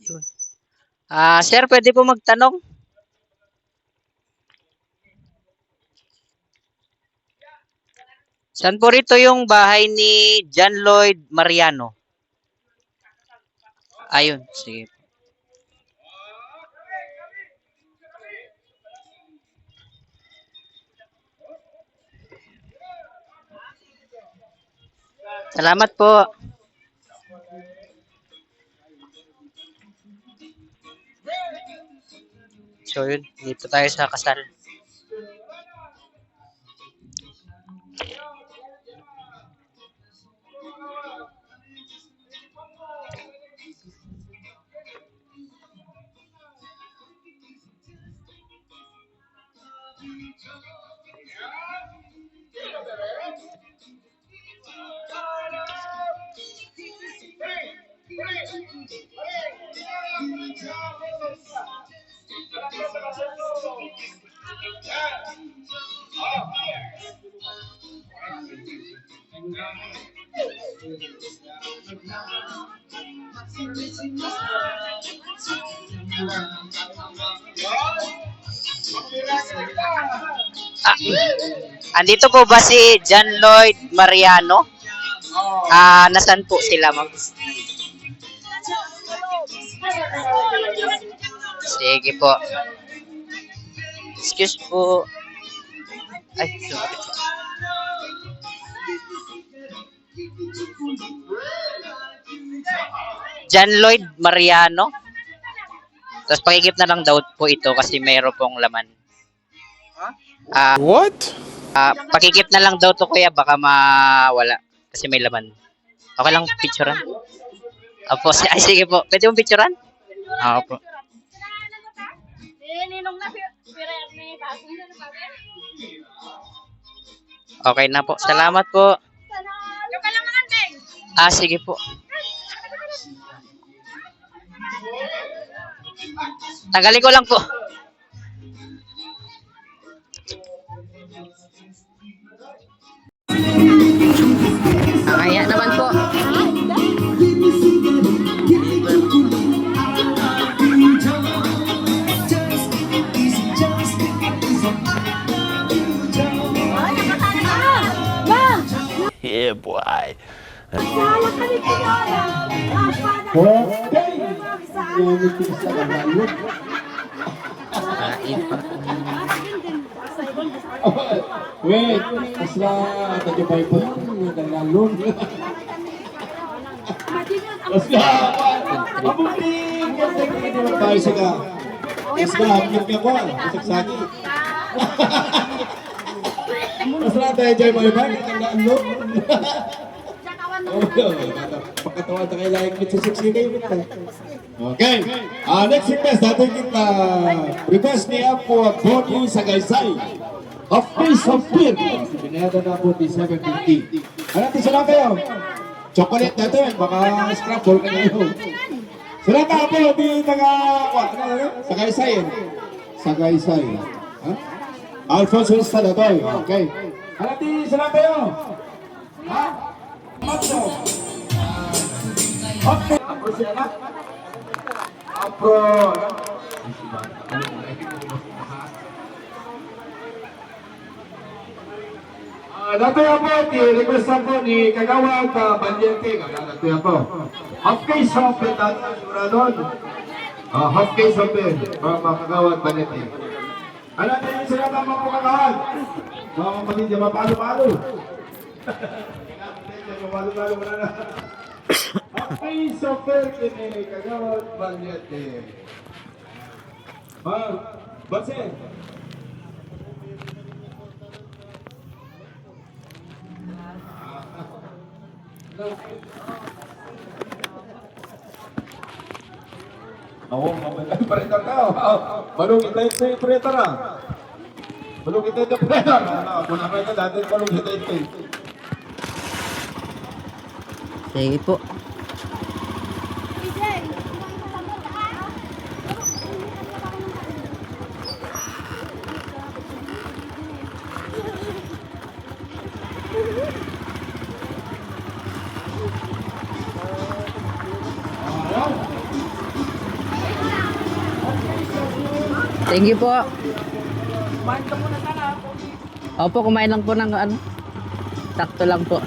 Yun. Sir, pwede po magtanong? Saan po rito yung bahay ni John Lloyd Mariano? Ayun, sige. Salamat po. So yun, dito tayo sa kasal. Andito po ba si John Lloyd Mariano? Nasaan po sila, ma'am? Sige po. Excuse po. Ay, sorry. John Lloyd Mariano. Tapos pakikip na lang daw po ito kasi mayroon pong laman. What? Pakikip na lang daw to kuya, baka mawala kasi may laman. Okay lang picturean? Opo, ay sige po. Pwede mong picturean? Opo. Okay na po. Salamat po. Sige po. Tanggalin ko lang po. Kaya naman po. Yeah, boy. Wait, asla tadi Bible ngalun. Asla, mabuting kasi hindi tayo sila. Asla, hanggang ako, saksaki. Asla tayo Joy Bible ngalun. Pagkatawa na kayo like with 60 kayo. Okay. Next request natin kita request niya po Bonnie Sagaysay. Of Face of Fear. Binayada na po di 750. Ano natin sila kayo? Chocolate natin. Baka scrabble ka ngayon. Sila ka po di taga Sagaysay. Sagaysay. Alfonso Estadatoy. Okay. Ano natin sila kayo? Ha? Macho. Okay. Apro sila. Apro. Natuya po, request po ni Kagawad Valiente. Natuya po. Half case of it, sigurado. Half case of it, mga Kagawad Valiente. Ano na yung sila ng mga Kagawad? Mga kapatid, yung mapalo-palo. Mapalo-palo mo na. Half case of it, ni Kagawad Valiente. Batsen. Oo, mabalik pa rin ka. Balong kita ito yung operator ah. Balong kita yung operator. Kung naman ka dati, balong kita ito. Sige po. Thank you po. Kumain ka muna sana. Opo, kumain lang po ng ano. Sakto lang po.